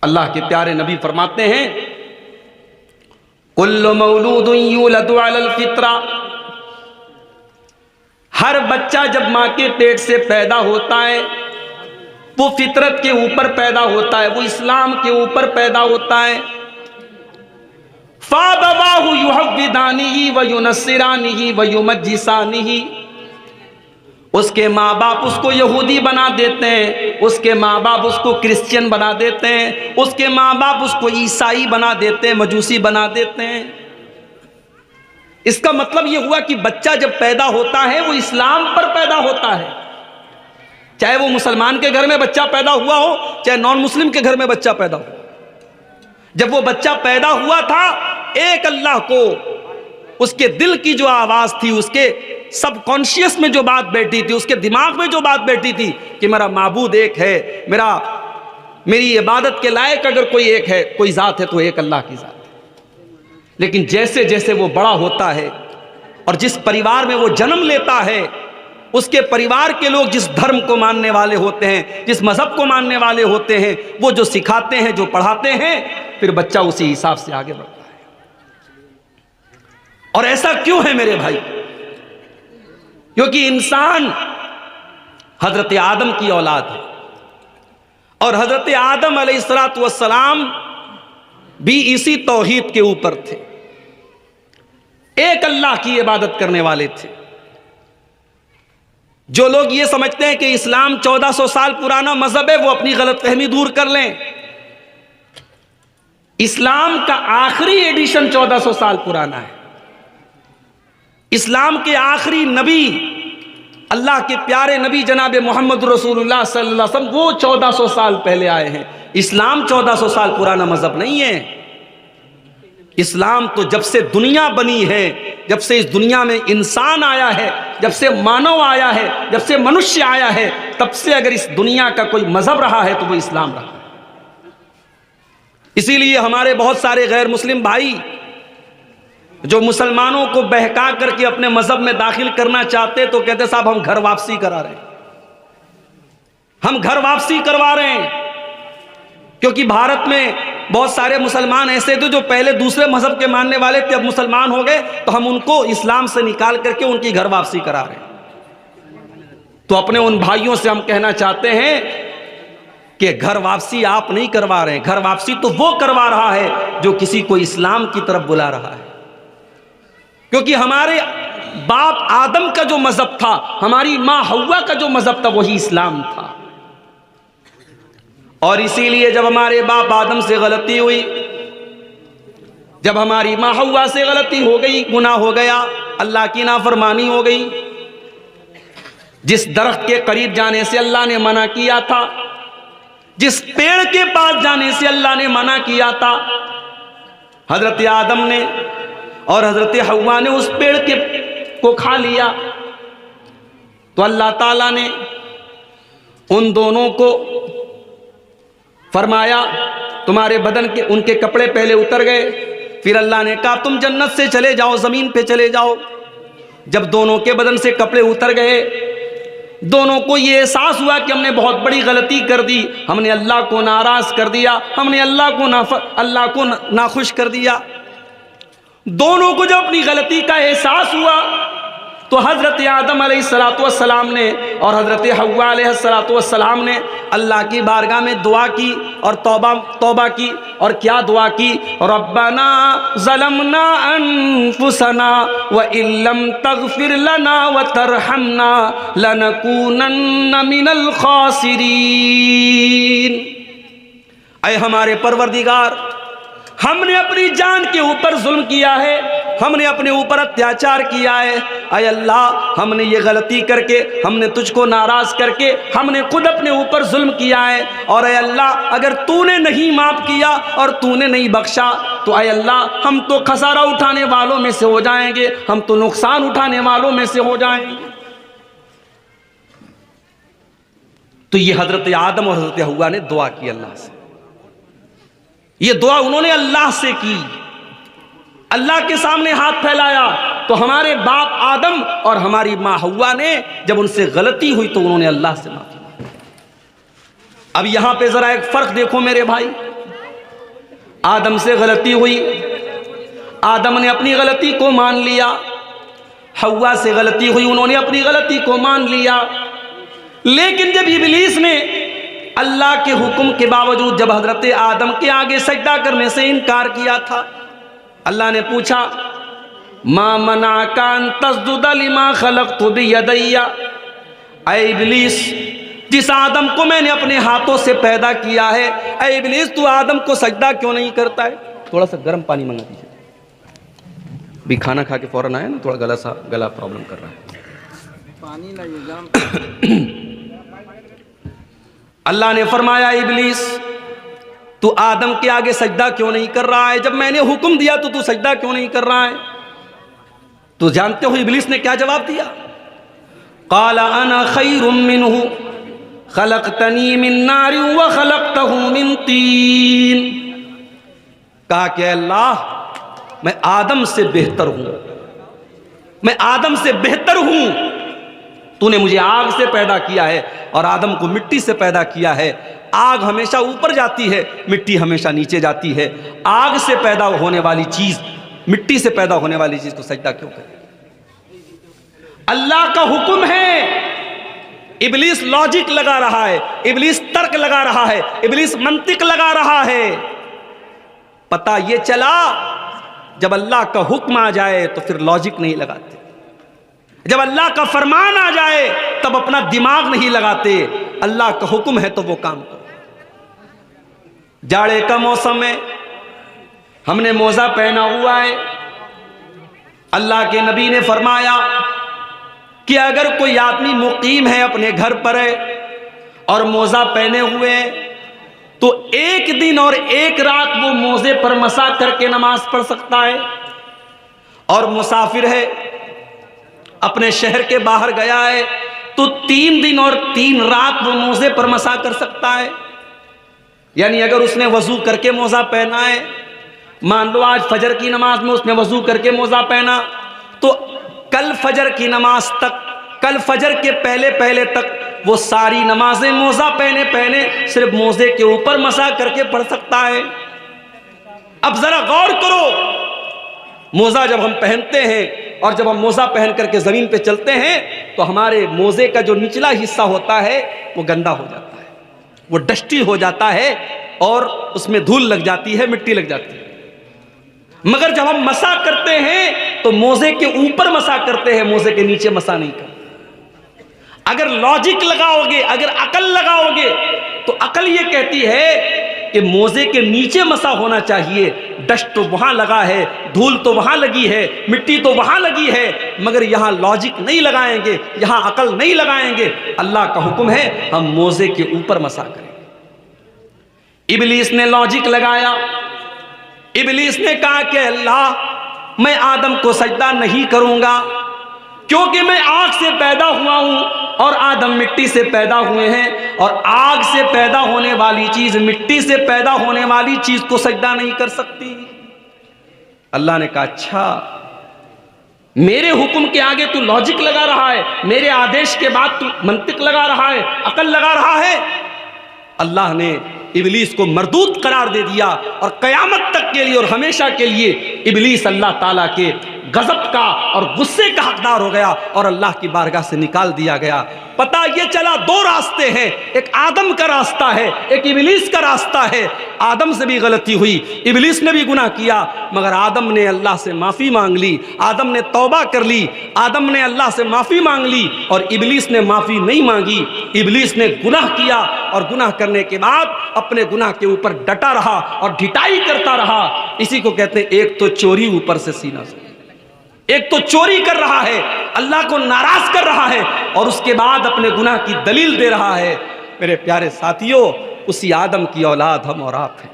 अल्लाह के प्यारे नबी फरमाते हैं, कुल्लु मौलूदुन यूलदु अलल फित्रा, हर बच्चा जब मां के पेट से पैदा होता है वो फितरत के ऊपर पैदा होता है, वो इस्लाम के ऊपर पैदा होता है। फ़ाबवाहु युहव्विदानिही व युनस्सिरानिही व युमज्जिसानिही, उसके माँ बाप उसको यहूदी बना देते हैं, उसके माँ बाप उसको क्रिश्चियन बना देते हैं, उसके माँ बाप उसको ईसाई बना देते हैं, मजूसी बना देते हैं। इसका मतलब यह हुआ कि बच्चा जब पैदा होता है वो इस्लाम पर पैदा होता है, चाहे वो मुसलमान के घर में बच्चा पैदा हुआ हो, चाहे नॉन मुस्लिम के घर में बच्चा पैदा हो। जब वो बच्चा पैदा हुआ था, एक अल्लाह को उसके दिल की जो आवाज थी, उसके सबकॉन्शियस में जो बात बैठी थी, उसके दिमाग में जो बात बैठी थी कि मेरा माबूद एक है, मेरी इबादत के लायक अगर कोई एक है, कोई जात है तो एक अल्लाह की जात है। लेकिन जैसे जैसे वो बड़ा होता है और जिस परिवार में वो जन्म लेता है, उसके परिवार के लोग जिस धर्म को मानने वाले होते हैं, जिस मजहब को मानने वाले होते हैं, वो जो सिखाते हैं, जो पढ़ाते हैं, फिर बच्चा उसी हिसाब से आगे बढ़ता है। और ऐसा क्यों है मेरे भाई? क्योंकि इंसान हजरत आदम की औलाद है और हजरत आदम अलैहिस्सलातु वस्सलाम भी इसी तौहीद के ऊपर थे, एक अल्लाह की इबादत करने वाले थे। जो लोग ये समझते हैं कि इस्लाम 1400 साल पुराना मजहब है, वो अपनी गलतफहमी दूर कर लें। इस्लाम का आखिरी एडिशन 1400 साल पुराना है। इस्लाम के आखिरी नबी, अल्लाह के प्यारे नबी जनाब मोहम्मद रसूलुल्लाह सल्लल्लाहु अलैहि वसल्लम, वो 1400 साल पहले आए हैं। इस्लाम 1400 साल पुराना मजहब नहीं है। इस्लाम तो जब से दुनिया बनी है, जब से इस दुनिया में इंसान आया है, जब से मानव आया है, जब से मनुष्य आया है, तब से अगर इस दुनिया का कोई मजहब रहा है तो वो इस्लाम रहा है। इसीलिए हमारे बहुत सारे गैर मुस्लिम भाई जो मुसलमानों को बहका करके अपने मजहब में दाखिल करना चाहते, तो कहते साहब हम घर वापसी करा रहे हैं, हम घर वापसी करवा रहे हैं। क्योंकि भारत में बहुत सारे मुसलमान ऐसे थे जो पहले दूसरे मजहब के मानने वाले थे, अब मुसलमान हो गए, तो हम उनको इस्लाम से निकाल करके उनकी घर वापसी करा रहे हैं। तो अपने उन भाइयों से हम कहना चाहते हैं कि घर वापसी आप नहीं करवा रहे हैं, घर वापसी तो वो करवा रहा है जो किसी को इस्लाम की तरफ बुला रहा है। क्योंकि हमारे बाप आदम का जो मजहब था, हमारी मां हव्वा का जो मजहब था, वही इस्लाम था। और इसीलिए जब हमारे बाप आदम से गलती हुई, जब हमारी मां हव्वा से गलती हो गई, गुनाह हो गया, अल्लाह की नाफरमानी हो गई, जिस दरख्त के करीब जाने से अल्लाह ने मना किया था, जिस पेड़ के पास जाने से अल्लाह ने मना किया था, हजरत आदम ने और हजरत हव्वा ने उस पेड़ को खा लिया। तो अल्लाह ताला ने उन दोनों को फरमाया, तुम्हारे बदन के उनके कपड़े पहले उतर गए, फिर अल्लाह ने कहा तुम जन्नत से चले जाओ, जमीन पे चले जाओ। जब दोनों के बदन से कपड़े उतर गए, दोनों को ये एहसास हुआ कि हमने बहुत बड़ी गलती कर दी, हमने अल्लाह को नाराज कर दिया, हमने अल्लाह को नाखुश कर दिया। दोनों को जब अपनी गलती का एहसास हुआ तो हजरत आदम अलैहिस्सलातु वस्सलाम ने और हजरत हव्वा अलैहिस्सलातु वस्सलाम ने अल्लाह की बारगाह में दुआ की और तौबा की। और क्या दुआ की? रब्बना ज़लमना अनफुसना व इल्लम तगफिर लना व तरहमना लनकूनन्न मिनल खासिरीन। ऐ हमारे परवरदिगार, हमने अपनी जान के ऊपर जुल्म किया है, हमने अपने ऊपर अत्याचार किया है। ऐ अल्लाह, हमने ये गलती करके, हमने तुझको नाराज करके, हमने खुद अपने ऊपर जुल्म किया है। और ऐ अल्लाह, अगर तूने नहीं माफ किया और तूने नहीं बख्शा तो ऐ अल्लाह हम तो खसारा उठाने वालों में से हो जाएंगे, हम तो नुकसान उठाने वालों में से हो जाएंगे। तो ये हजरत आदम और हजरत हव्वा ने दुआ की अल्लाह से। ये दुआ उन्होंने अल्लाह से की, अल्लाह के सामने हाथ फैलाया। तो हमारे बाप आदम और हमारी मां हव्वा ने जब उनसे गलती हुई तो उन्होंने अल्लाह से माफी मांगी। अब यहां पे जरा एक फर्क देखो मेरे भाई, आदम से गलती हुई, आदम ने अपनी गलती को मान लिया। हव्वा से गलती हुई, उन्होंने अपनी गलती को मान लिया। लेकिन जब इब्लीस ने अल्लाह के हुक्म के बावजूद जब हजरत आदम के आगे सजदा करने से इनकार किया था, अल्लाह ने पूछा मा मनाका अन तस्जुद लिमा खलक़तु बियदैया, ऐ इब्लीस, जिस आदम को मैंने अपने हाथों से पैदा किया है, ऐ इब्लीस तू आदम को सजदा क्यों नहीं करता है? थोड़ा सा गर्म पानी मंगा दीजिए, भी खाना खा के फौरन आया ना, थोड़ा गला प्रॉब्लम कर रहा है, पानी लाइए गर्म। अल्लाह ने फरमाया इब्लीस तू आदम के आगे सजदा क्यों नहीं कर रहा है? जब मैंने हुक्म दिया तो तू सजदा क्यों नहीं कर रहा है? तो जानते हो इब्लीस ने क्या जवाब दिया? क़ाला अना खैरुम मिन्हु खलक़तनी मिन नार व खलक़तहु मिन तीन। कहा कि अल्लाह मैं आदम से बेहतर हूं, मैं आदम से बेहतर हूं। तूने मुझे आग से पैदा किया है और आदम को मिट्टी से पैदा किया है। आग हमेशा ऊपर जाती है, मिट्टी हमेशा नीचे जाती है। आग से पैदा होने वाली चीज, मिट्टी से पैदा होने वाली चीज को सजदा क्यों करे? अल्लाह का हुक्म है। इब्लीस लॉजिक लगा रहा है, इब्लीस तर्क लगा रहा है, इब्लीस मंतिक लगा रहा है। पता ये चला जब अल्लाह का हुक्म आ जाए तो फिर लॉजिक नहीं लगाते, जब अल्लाह का फरमान आ जाए तब अपना दिमाग नहीं लगाते। अल्लाह का हुक्म है तो वो काम करो। जाड़े का मौसम है, हमने मोजा पहना हुआ है। अल्लाह के नबी ने फरमाया कि अगर कोई आदमी मुकीम है, अपने घर पर है और मोजा पहने हुए है, तो एक दिन और एक रात वो मोजे पर मसा करके नमाज पढ़ सकता है। और मुसाफिर है, अपने शहर के बाहर गया है, तो 3 दिन और 3 रात वो मोजे पर मसा कर सकता है। यानी अगर उसने वजू करके मोजा पहना है, मान लो आज फजर की नमाज में उसने वजू करके मोजा पहना, तो कल फजर की नमाज तक, कल फजर के पहले पहले तक वो सारी नमाजें मोजा पहने पहने सिर्फ मोजे के ऊपर मसा करके पढ़ सकता है। अब जरा गौर करो, मोजा जब हम पहनते हैं और जब हम मोजा पहन करके जमीन पे चलते हैं तो हमारे मोजे का जो निचला हिस्सा होता है वो गंदा हो जाता है, वो डस्टी हो जाता है और उसमें धूल लग जाती है, मिट्टी लग जाती है। मगर जब हम मसा करते हैं तो मोजे के ऊपर मसा करते हैं, मोजे के नीचे मसा नहीं करते। अगर लॉजिक लगाओगे, अगर अकल लगाओगे, तो अकल ये कहती है कि मोजे के नीचे मसा होना चाहिए। डस्ट तो वहां लगा है, धूल तो वहां लगी है, मिट्टी तो वहां लगी है, मगर यहां लॉजिक नहीं लगाएंगे, यहां अकल नहीं लगाएंगे। अल्लाह का हुक्म है हम मोजे के ऊपर मसा करें। इब्लीस ने लॉजिक लगाया, इब्लीस ने कहा कि अल्लाह मैं आदम को सजदा नहीं करूंगा क्योंकि मैं आग से पैदा हुआ हूं और आदम मिट्टी से पैदा हुए हैं, और आग से पैदा होने वाली चीज, मिट्टी से पैदा होने वाली चीज को सजदा नहीं कर सकती। अल्लाह ने कहा अच्छा, मेरे हुक्म के आगे तू लॉजिक लगा रहा है, मेरे आदेश के बाद तू मंतिक लगा रहा है, अकल लगा रहा है। अल्लाह ने इब्लीस को मरदूद करार दे दिया और कयामत तक के लिए और हमेशा के लिए इब्लीस अल्लाह ताला के गजब का और गुस्से का हकदार हो गया और अल्लाह की बारगाह से निकाल दिया गया। पता ये चला 2 रास्ते हैं, एक आदम का रास्ता है, एक इब्लीस का रास्ता है। आदम से भी गलती हुई, इब्लीस ने भी गुनाह किया, मगर आदम ने अल्लाह से माफ़ी मांग ली, आदम ने तौबा कर ली, आदम ने अल्लाह से माफ़ी मांग ली, और इब्लीस ने माफ़ी नहीं मांगी। इब्लीस ने गुनाह किया और गुनाह करने के बाद अपने गुनाह के ऊपर डटा रहा और ढिठाई करता रहा। इसी को कहते हैं एक तो चोरी ऊपर से सीना से, एक तो चोरी कर रहा है, अल्लाह को नाराज कर रहा है और उसके बाद अपने गुनाह की दलील दे रहा है। मेरे प्यारे साथियों, उसी आदम की औलाद हम और आप हैं।